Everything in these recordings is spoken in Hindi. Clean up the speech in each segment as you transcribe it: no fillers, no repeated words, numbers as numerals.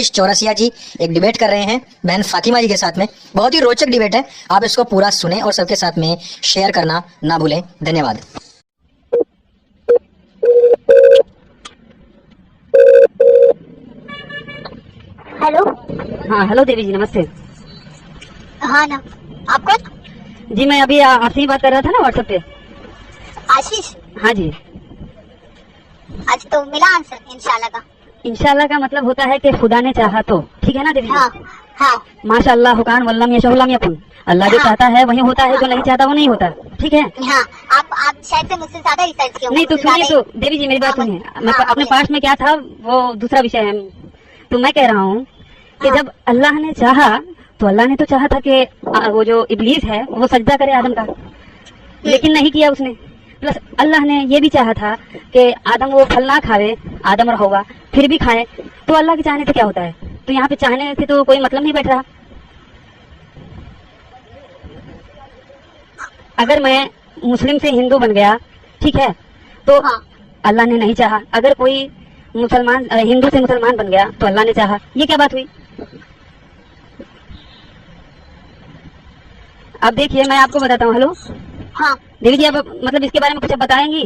चौरसिया जी एक डिबेट कर रहे हैं बहन फातिमा जी के साथ में। बहुत ही रोचक डिबेट है, आप इसको पूरा सुने और सबके साथ में शेयर करना ना भूलें। धन्यवाद। हेलो। हाँ हेलो देवी जी, नमस्ते। हाँ ना, आप कौन? जी मैं अभी आपसे ही बात कर रहा था ना व्हाट्सएप पे। आशीष। हाँ जी। आज तो मिला आंसर इंशाल्लाह का। इंशाल्लाह का मतलब होता है कि खुदा ने चाहा तो, ठीक है ना देवी जी? हाँ हाँ माशाअल्लाह हुकान वल्लम यशहुल्लम यकुन। अल्लाह जो चाहता है वही होता है, जो नहीं चाहता वो नहीं होता, ठीक है? हाँ। आप शायद से मुझसे ज्यादा रिसर्च किए। नहीं तो सुनिए तो देवी जी मेरी बात सुनिए। मैं अपने पास में क्या था वो दूसरा विषय है। तो मैं कह रहा हूँ कि जब अल्लाह ने चाहा तो अल्लाह ने तो चाहा था कि वो जो इब्लीस है वो सजदा करे आदम का, लेकिन नहीं किया उसने। प्लस अल्लाह ने ये भी चाहा था कि आदम वो फल ना खावे, आदम और हवा फिर भी खाए। तो अल्लाह के चाहने से क्या होता है? तो यहाँ पे चाहने से तो कोई मतलब नहीं बैठ रहा। अगर मैं मुस्लिम से हिंदू बन गया, ठीक है, तो अल्लाह ने नहीं चाहा। अगर कोई मुसलमान हिंदू से मुसलमान बन गया तो अल्लाह ने चाहा। ये क्या बात हुई? अब देखिए मैं आपको बताता हूँ। हेलो। हाँ देवी जी, आप मतलब इसके बारे में कुछ बताएंगी?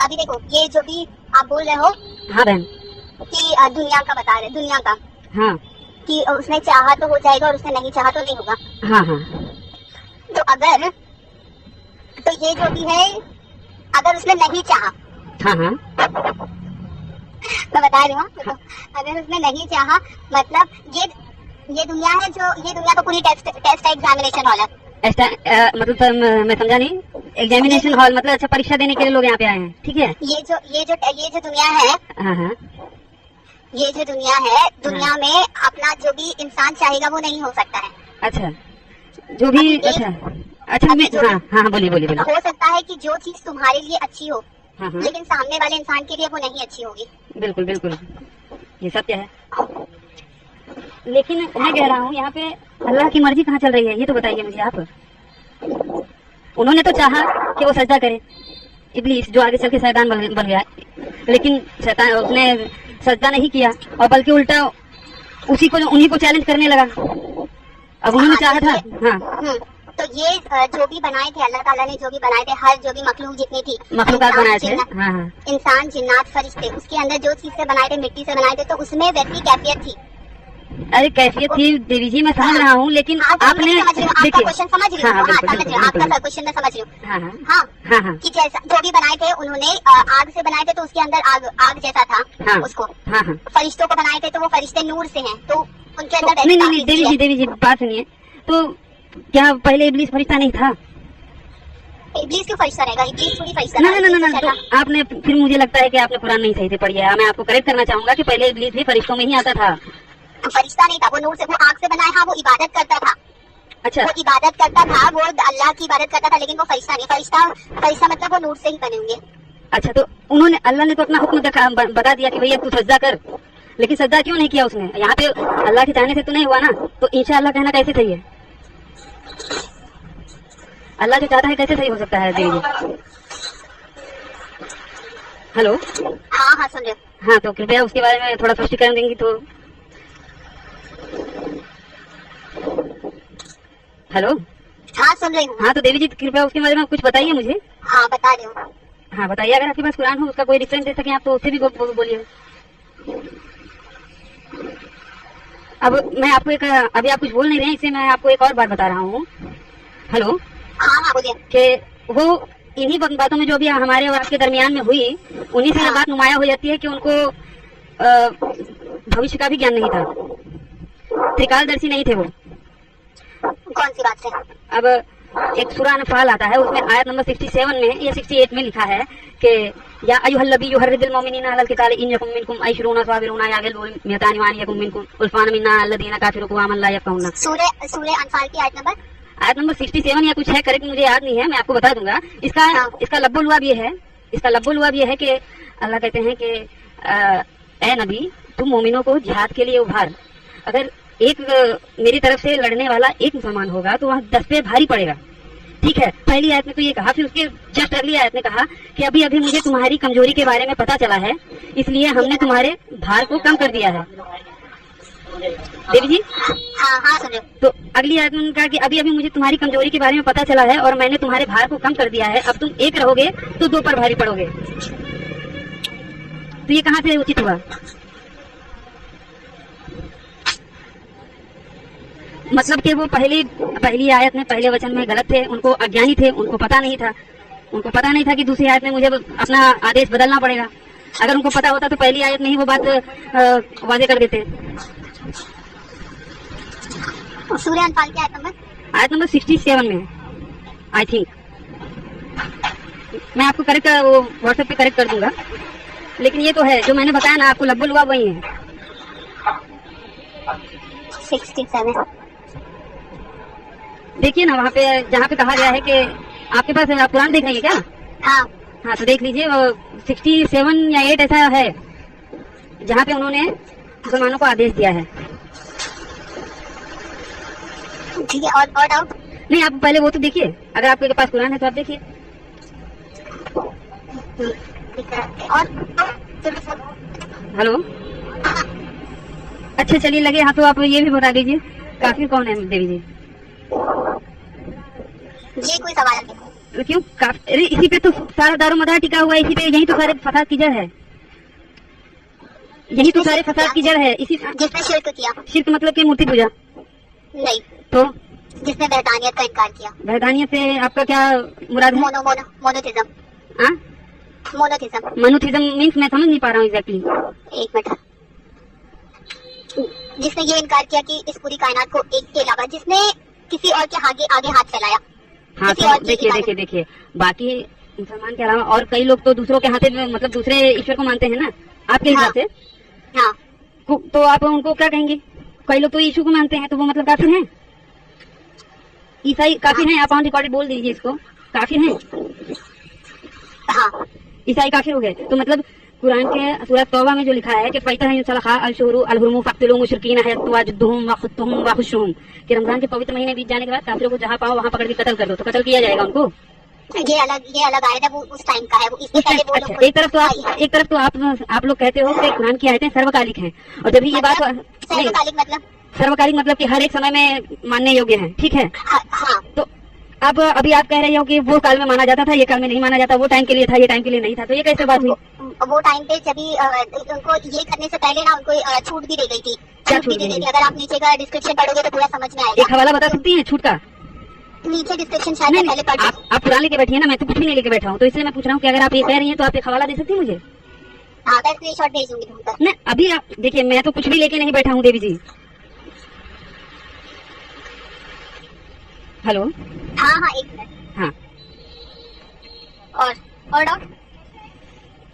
अभी देखो, ये जो भी आप बोल रहे हो। हाँ बहन। कि दुनिया का बता रहे, दुनिया का। हाँ। कि उसने चाहा तो हो जाएगा और उसने नहीं चाहा तो नहीं होगा। हाँ हाँ। तो अगर तो ये जो भी है, अगर उसने नहीं चाहा। हाँ हाँ। मैं बता रही हूँ। तो अगर उसने नहीं चाहा मतलब ये दुनिया है, जो ये दुनिया तो पूरी टेस्ट एग्जामिनेशन हॉल है। मतलब मैं समझा नहीं। एग्जामिनेशन हॉल मतलब अच्छा परीक्षा देने के लिए लोग यहाँ पे आए हैं, ठीक है? ये जो दुनिया है। हाँ हाँ। ये जो दुनिया है, दुनिया में अपना जो भी इंसान चाहेगा वो नहीं हो सकता है। अच्छा जो भी अच्छा हाँ हाँ बोलिए बोलिए बोलिए। हो सकता है कि जो चीज तुम्हारे लिए अच्छी हो, हाँ हाँ। लेकिन सामने वाले इंसान के लिए वो नहीं अच्छी होगी। बिल्कुल बिल्कुल, ये सत्य है। लेकिन मैं कह रहा हूँ यहाँ पे अल्लाह की मर्जी कहाँ चल रही है, ये तो बताइए मुझे आप। उन्होंने तो चाहा कि वो सजदा करे, इब्लीस जो आगे चल के शैतान बन गया, लेकिन शैतान उसने सजदा नहीं किया और बल्कि उल्टा उन्हीं को चैलेंज करने लगा। अब उन्होंने चाहा था। हाँ। तो ये जो भी बनाए थे अल्लाह ताला ने, जो भी बनाए थे, हर जो भी मखलूक जितनी थी, मखलूकात बनाए थे। हाँ हाँ। इंसान, जिन्नात, फरिश्ते, उसके अंदर जो चीज से बनाए थे, मिट्टी से बनाए थे, तो उसमें वैसी कैफियत थी। अरे कैफियत थी देवी जी, मैं समझ रहा हूँ, लेकिन आपने आपका क्वेश्चन समझ रही हूँ। आपका क्वेश्चन मैं समझ रही हूँ। हाँ हाँ हाँ हाँ। कि जैसा जो भी बनाए थे उन्होंने आग से बनाए थे, तो उसके अंदर आग जैसा था। हाँ, उसको हाँ हाँ। फरिश्तों को बनाए थे तो वो फरिश्ते नूर से हैं, तो उनके अंदर नहीं देवी जी बात सुनिए। तो क्या पहले इब्लीस फरिश्ता नहीं था? इब्लीस क्यों फरिश्ता रहेगा? इब्लीस थोड़ी फरिश्ता। ना तो आपने फिर मुझे लगता है कि आपने कुरान नहीं सही से पढ़ी है। मैं आपको करेक्ट करना चाहूंगा कि पहले इब्लीस भी फरिश्तों में ही आता था। फरिश्ता नहीं था, वो नूर से, वो आग से बनाया। हाँ, वो इबादत करता था। अच्छा, वो इबादत करता था, वो अल्लाह की इबादत करता था, लेकिन वो फरिश्ता नहीं। फरिश्ता मतलब वो नूर से ही बने होंगे। अच्छा तो उन्होंने, अल्लाह ने तो अपना हुक्म बता दिया कि भैया तू सजदा कर, लेकिन सजदा क्यों नहीं किया उसने? यहाँ पे अल्लाह के चाहने से तो नहीं हुआ ना, तो इंशाअल्लाह कहना कैसे सही है? अल्लाह जो चाहता है कैसे सही हो सकता है देवी जी? हेलो। हाँ हाँ सुन रहे। हाँ तो कृपया उसके बारे में थोड़ा स्पष्टीकरण देंगी तो। हेलो। हाँ सुन रही हूँ। हाँ तो देवी जी कृपया उसके बारे में कुछ बताइए मुझे। हाँ बता रही हूँ। हाँ बताइए, अगर आपके पास कुरान हो उसका कोई रेफरेंस दे सके आप तो उससे भी बोलिए। अब मैं आपको अभी आप कुछ बोल नहीं रहे हैं, इससे मैं आपको एक और बात बता रहा हूँ। हेलो। हाँ हाँ बोलिए। कि वो इन्हीं बातों में जो भी हमारे और आपके दरमियान में हुई, उन्हीं से ये बात नुमाया हो जाती है कि उनको भविष्य का भी ज्ञान नहीं था, त्रिकालदर्शी नहीं थे वो। कौन सी बात से? अब एक सूरह अनफाल आता है, उसमें आयत नंबर 67 में या 68 में लिखा है कि या अय्युहल्लज़ी युहर्रिजुल मुमिनीना अलल क़िताल इन यकुम मिनकुम अयशरून साबिरून यागिलुल मियतानि व यकुम मिनकुम उल्फान मिन्ना अल्लज़ीना काफिरू क़वामन ला यफ़क़हून। सूरह अनफाल की आयत नंबर 67 या कुछ है, करेक्ट मुझे याद नहीं है, मैं आपको बता दूंगा। इसका लब्बुल लुआब ये है कि अल्लाह कहते हैं कि ए नबी तुम मोमिनों को जिहाद के लिए उभार। अगर एक मेरी तरफ से लड़ने वाला एक मुसलमान होगा तो वह 10 पे भारी पड़ेगा, ठीक है, पहली आयत में तो ये कहा, फिर उसके जस्ट अगली आयत में कहा कि अभी अभी मुझे तुम्हारी कमजोरी के बारे में पता चला है, इसलिए हमने तुम्हारे भार को कम कर दिया है। देवी जी, हाँ हाँ सुन रही हूँ। तो अगली आयत में उन्होंने कहा कि अभी अभी मुझे तुम्हारी कमजोरी के बारे में पता चला है और मैंने तुम्हारे भार को कम कर दिया है, अब तुम एक रहोगे तो दो पर भारी पड़ोगे। तो ये कहाँ से उचित हुआ? मतलब कि वो पहली आयत में पहले वचन में गलत थे, उनको अज्ञानी थे, उनको पता नहीं था कि दूसरी आयत में मुझे अपना आदेश बदलना पड़ेगा। अगर उनको पता होता तो पहली आयत में ही वो बात वादे कर देते। सूर्य अनफाल की आयत नंबर 67 में आई थिंक, मैं आपको करेक्ट वो व्हाट्सएप पे करेक्ट कर दूंगा, लेकिन ये तो है जो मैंने बताया ना आपको, लब्बुल लुआ वही है। 67 देखिए ना वहाँ पे जहाँ पे कहा गया है कि आपके पास आप कुरान देख रही है क्या? हाँ हाँ तो देख लीजिए, 67 या 8 ऐसा है जहाँ पे उन्होंने मुसलमानों को आदेश दिया है। ठीक है, और डाउट? नहीं, आप पहले वो तो देखिए, अगर आपके पास कुरान है तो आप देखिए। और हेलो, अच्छा चलिए लगे हाँ, तो आप ये भी बता दीजिए काफिर कौन है देवी जी? ये कोई सवाल नहीं। तो क्यों अरे इसी पे तो सारा दारो मदार टिका हुआ है, इसी पे, यही तो सारे फसाद की जड़ है, यही तो सारे फसाद की जड़ है। इसी जिसने शिर्क किया। शिर्क मतलब कि मूर्ति पूजा नहीं, तो जिसने वहदानियत का इनकार किया। वहदानियत से आपका क्या मुराद है? मोनोथिज्म। हाँ, मोनोथिज्म मीन्स मैं समझ नहीं पा रहा हूँ एग्जैक्टली। एक मिनट। जिसने ये इनकार किया कि इस पूरी कायनात को एक के अलावा, जिसने किसी और के आगे हाथ फैलाया। हाँ तो देखिए बाकी मुसलमान के अलावा और कई लोग तो दूसरों के हाथे में, मतलब दूसरे ईश्वर को मानते हैं ना आपके हिसाब से। हाँ तो आप उनको क्या कहेंगे? कई लोग तो यीशु को मानते हैं, तो वो मतलब काफिर हैं? ईसाई काफिर हैं? आप ऑन रिकॉर्डेड बोल दीजिए इसको, काफिर हैं? हाँ, ईसाई काफिर हो गए। तो मतलब कुरान के सूरह तौबा में जो लिखा है कि कि रमजान के पवित्र महीने बीत जाने के बाद काफिरों को जहाँ पाओ वहाँ पकड़ के कत्ल कर दो, तो कत्ल किया जाएगा उनको। ये अलग आयत है, वो उस टाइम का है, वो इसके पहले वो अच्छा, एक तरफ तो आप लोग कहते हो कि कुरान की आयतें सर्वकालिक हैं, और जब ये बात सर्वकालिक मतलब कि हर एक समय में मानने योग्य है, ठीक है? हाँ। तो अब अभी आप कह रहे हो कि वो काल में माना जाता था, ये काल में नहीं माना जाता, वो टाइम के लिए था, ये टाइम के लिए नहीं था, तो ये कैसे बात हुई? वो टाइम पे जब उनको ये करने से पहले ना उनको छूट भी दी गई थी। छूट भी दी गई थी, अगर आप नीचे का डिस्क्रिप्शन पढ़ोगे तो पूरा समझ में आएगा। एक हवाला बता सकती हैं छूट का? नीचे डिस्क्रिप्शन शायद मैं पहले पढ़। आप कुरान लेके बैठी है ना, मैं तो कुछ भी नहीं लेके बैठा हूँ, तो इसलिए मैं पूछ रहा हूँ कि अगर आप ये कह रही हैं तो आप एक हवाला दे सकती हैं मुझे? हाँ, मैं स्क्रीनशॉट भेज दूंगी तुमको। नहीं, अभी आप देखिए, मैं तो कुछ भी लेके नहीं बैठा हूँ देवी जी। हेलो, हाँ, एक मिनट। हाँ, और डाउट?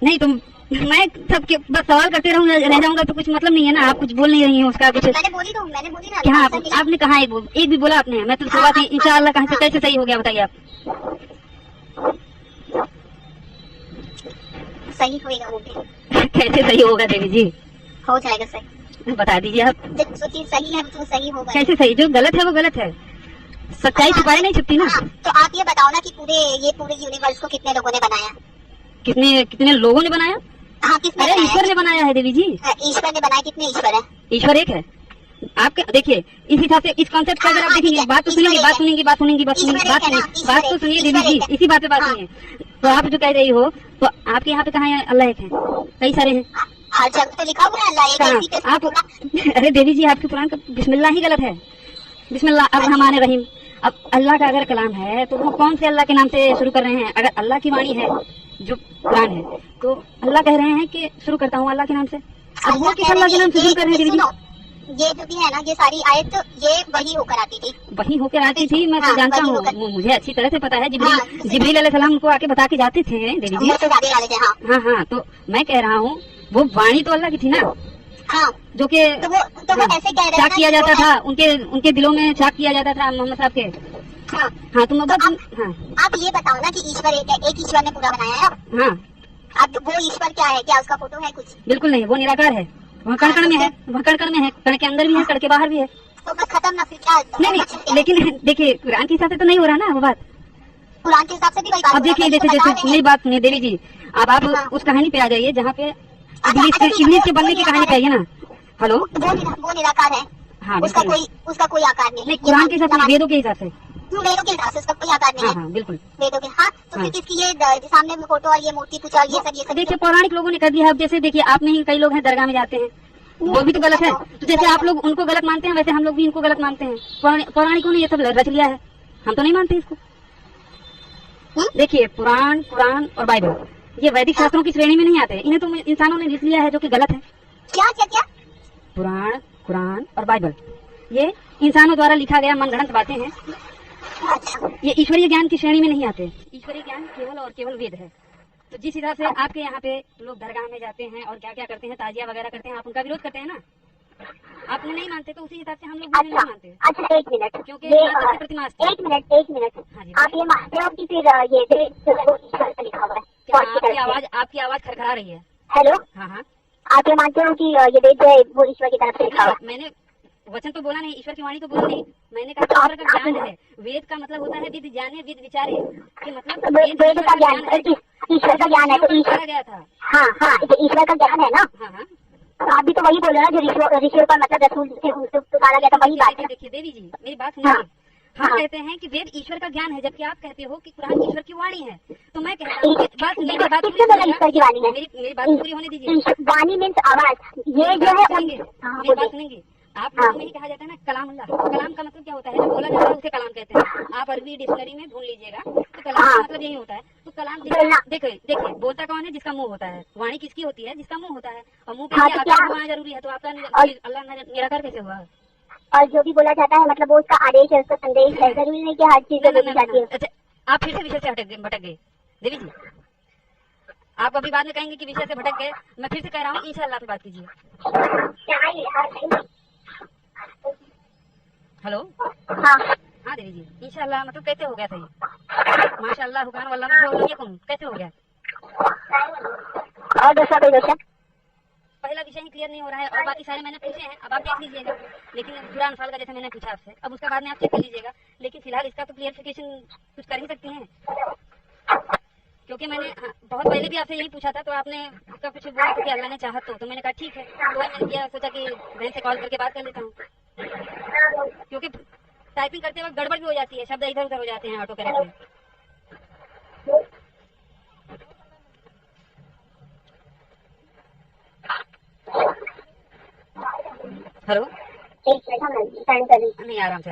नहीं तो मैं सबके बस सवाल करते रह जाऊंगा तो कुछ मतलब नहीं है ना। आप कुछ बोल नहीं रही हैं उसका कुछ। मैंने बोली ना। क्या आपने कहा एक भी बोला आपने? मैं तो शुरुआत इंशाअल्लाह कहाँ से कैसे सही हो गया बताइए आप? सही होगा वो भी। कैसे सही होगा देवी जी? हो जाएगा सही। बता दीजिए आप। जो चीज सही है वो सही होगा। कैसे सही? जो गलत है वो गलत है, सच्चाई छुपाई नहीं छुपती ना। तो आप ये बताओ ना कि पूरे यूनिवर्स को कितने लोगों ने बनाया? कितने लोगों ने बनाया? हाँ, किसने? अरे ईश्वर ने बनाया है देवी जी। ईश्वर ने बनाया। कितने ईश्वर है? ईश्वर एक है। आपके देखिए इस हिसाब से इस कॉन्सेप्ट का अगर आप देखेंगे, बात तो सुनेंगे बात तो सुनिए देवी जी, इसी बात पे बात सुनिए। तो आप जो कह रही हो, तो आपके यहाँ पे कहाँ है अल्लाह एक है? कई सारे हैं, हर जगह तो लिखा हुआ है अल्लाह एक है। आप अरे देवी जी, आपके कुरान का बिस्मिल्लाह ही गलत है। बिस्मिल्लाह अर्रहमान रहीम। अब अल्लाह का अगर कलाम है तो वो कौन से अल्लाह के नाम से शुरू कर रहे हैं? अगर अल्लाह की वाणी है जो कुरान है, तो अल्लाह कह रहे हैं कि शुरू करता हूँ अल्लाह के नाम से। अब वो किस अल्लाह के नाम से शुरू कर रहे हैं देवी जी? ये जो भी है ना, ये सारी आयत ये वही होकर आती थी। वही होकर आती थी, मैं तो जानता हूँ, मुझे अच्छी तरह से पता है। जिब्रील अलैहिस्सलाम उनको आके बता के जाते थे देवी जी। हाँ, तो मैं कह रहा हूँ वो वाणी तो अल्लाह की थी ना। हाँ, जो कि तो वो ऐसे कह रहे हैं चाक किया जाता था, उनके दिलों में चाक किया जाता था मोहम्मद साहब के। हाँ, तुम आप ये बताओ ना कि ईश्वर एक ईश्वर ने पूरा बनाया है। हाँ, अब वो ईश्वर क्या है? क्या उसका फोटो है कुछ? बिल्कुल नहीं, वो निराकार है। वहाँ कण कण में है, वहाँ कण कण में है, कण के अंदर भी है, कण के बाहर भी है। तो बस खत्म ना, फिर क्या? नहीं, लेकिन देखिए कुरान के हिसाब से तो नहीं हो रहा ना वो बात। कुरान के हिसाब से भी वही बात अब देखिए जैसे जैसे मेरी बात सुनिए देवी जी, अब आप उस कहानी पे आ जाइए जहाँ पे इब्लीस के बनने की कहानी पे आइए ना। हेलो, वो निराकार है। हाँ उसका बिल्कुल। कोई आकार नहीं। नहीं, कुरान के हिसाब से, वेदों के हिसाब से। वेदों के हिसाब से उसका कोई आकार नहीं हाँ है। हाँ बिल्कुल। वेदों के, हाँ, तो फिर किसकी ये सामने में फोटो और ये मूर्ति पूजा और ये सब देखिए पौराणिक लोगों ने कर दिया है। अब जैसे देखिए आप में ही कई लोग हैं दरगाह में जाते हैं, वो भी तो गलत है। तो जैसे आप लोग उनको गलत मानते हैं वैसे हम लोग भी इनको गलत मानते हैं। पौराणिकों ने ये सब रच लिया है, हम तो नहीं मानते इसको। देखिए पुराण, कुरान और बाइबल ये वैदिक शास्त्रों की श्रेणी में नहीं आते, इन्हें तो इंसानों ने लिख लिया है, जो कि गलत है। क्या क्या क्या? पुराण, कुरान और बाइबल ये इंसानों द्वारा लिखा गया मनगढ़ंत बातें हैं। अच्छा, ये ईश्वरीय ज्ञान की श्रेणी में नहीं आते। ईश्वरीय ज्ञान केवल और केवल वेद है। तो जिस हिसाब से आपके यहाँ पे लोग दरगाह में जाते हैं और क्या क्या करते हैं, ताजिया वगैरह करते हैं, आप उनका विरोध करते हैं ना, आप नहीं मानते, तो उसी हिसाब से हम लोग भी नहीं मानते। अच्छा, एक मिनट, क्योंकि ये नाटक की प्रतिमा अस्ति। एक मिनट, हाँ जी, आप ये मानते हो कि फिर ये वेद जो है वो ईश्वर का लिखा हुआ है? क्या गॉड की तरफ से? आपकी आवाज खरखरा रही है। हेलो, हाँ हाँ, आप ये मानते हो कि ये वेद जो है वो ईश्वर की तरफ से लिखा हुआ है? मैंने वचन तो बोला नहीं, ईश्वर की वाणी तो बोला नहीं, मैंने कहा ईश्वर का ज्ञान है। वेद का मतलब होता है विद जाने, विद विचारे, कि मतलब वेद का ज्ञान है, ईश्वर का ज्ञान है, तो ईश्वर गया था। हाँ हाँ, तो ईश्वर का ज्ञान है ना। हाँ हाँ, तो आप भी तो वही बोल रहे हो ना, जो ऋषियों का मतलब रसूल थे उनसे पुकारा गया था, वही बात है। देखिए देवी जी मेरी बात सुनिए। हम कहते हैं कि वेद ईश्वर का ज्ञान है, जबकि आप कहते हो कि कुरान ईश्वर की वाणी है। तो मैं कहता हूँ किसने बोला ईश्वर की वाणी है? मेरी बात पूरी होने दीजिए। वाणी मीन्स आवाज, ये जो है मेरी बात सुनेंगे। आप लोगों में ही कहा जाता है ना कलाम अल्लाह। कलाम का मतलब क्या होता है? जब बोला जाता है उसे कलाम कहते हैं। आप अरबी डिक्शनरी में ढूंढ लीजिएगा तो कलाम का मतलब यही होता है। तो कलाम देखिए बोलता कौन है? जिसका मुंह होता है। वाणी किसकी होती है? जिसका मुंह होता है। और मुंह पे आना जरूरी है, तो आपका अल्लाह निराकार कैसे हुआ? और जो भी बोला जाता है मतलब वो उसका आदेश है, उसका संदेश है, जरूरी नहीं कि हर चीज बोली जाती है। अच्छा, आप फिर से विषय से भटक गए देवी जी। आप अभी बाद में कहेंगे कि विषय से भटक गए। मैं फिर से कह रहा हूँ, इंशाअल्लाह पे बात कीजिए। हेलो, हाँ देवी जी, इंशाअल्लाह मतलब कैसे हो गया सही? माशाअल्लाह, हुकान वल्लाह में कैसे हो गया? और दूसरा कोई क्वेश्चन? पहला विषय ही क्लियर नहीं हो रहा है और बाकी सारे मैंने पूछे हैं, अब आप देख लीजिएगा। लेकिन पूरा अनफाल का जैसे मैंने पूछा आपसे, अब उसका बाद में आप चेक कर लीजिएगा। लेकिन फिलहाल इसका तो क्लियरिफिकेशन कुछ कर ही सकती हैं, क्योंकि मैंने बहुत पहले भी आपसे यही पूछा था, तो आपने उसका कुछ बोला था कि अल्लाह ने चाहा तो मैंने कहा ठीक है। तो मैंने किया, सोचा कि बहन से कॉल करके बात कर लेता हूँ, क्योंकि टाइपिंग करते वक्त गड़बड़ भी हो जाती है, शब्द इधर उधर हो जाते हैं ऑटो करेक्ट में। हेलो, एक मिनट, हम सेंड कर रही हूँ। नहीं, आराम से